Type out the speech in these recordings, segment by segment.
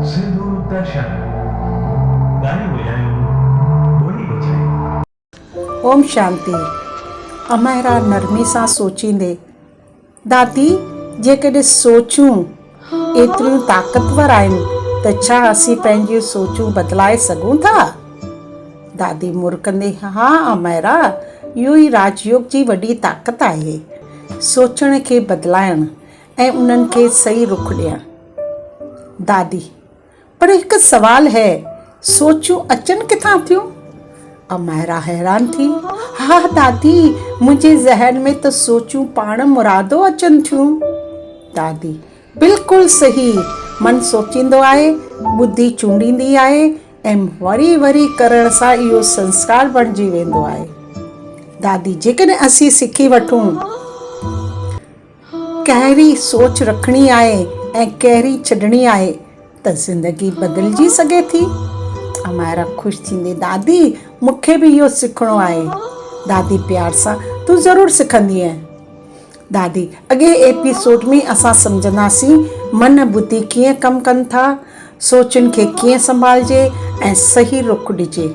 सिंधु दर्शन गाने बजायो बोली बजाई। ओम शांति। अमायरा नरमी सां सोचींदे, दादी जेकॾहिं सोचूं एतिरियूं ताक़तवर आहिनि त छा असीं पंहिंजियूं सोचूं बदिलाए सघूं था? दादी मुरकंदे, हा अमायरा, इहो ई राजयोग जी वॾी ताक़त आहे, सोचण खे बदिलाइण ऐं उन्हनि खे सही रुख ॾियणु। दादी, पर हिकु सवाल है, सोचूं अचनि किथां थियूं? अमायरा हैरान थी, हा दादी, मुंहिंजे ज़हन में त सोचूं पाण मुरादो अचनि थियूं। दादी, बिल्कुलु सही, मन सोचींदो आहे, बुद्धि चूंडींदी आहे ऐं वरी वरी करण सां इहो संस्कार बणिजी वेंदो आहे। दादी, जेकॾहिं असीं सिखी वठूं कहिड़ी सोच रखणी आहे ऐं कहिड़ी छॾणी आहे त ज़िंदगी बदिलजी सघे थी। अमायरा ख़ुशि थींदी, दादी मूंखे बि इहो सिखणो आहे। दादी प्यार सां, तूं ज़रूरु सिखंदीअ। दादी, अॻे एपिसोड में असां सम्झंदासीं मन बुद्धि कीअं कमु कनि था, सोचुनि खे कीअं संभालिजे ऐं सही रुख ॾिजे।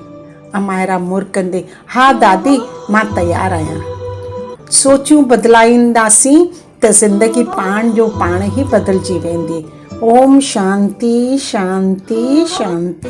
अमायरा मुरकंदे, हा दादी, मां तयारु आहियां। सोचूं बदिलाईंदासीं त ज़िंदगी पाण जो पाण ई बदिलजी वेंदी। ओम शांति शांति शांति।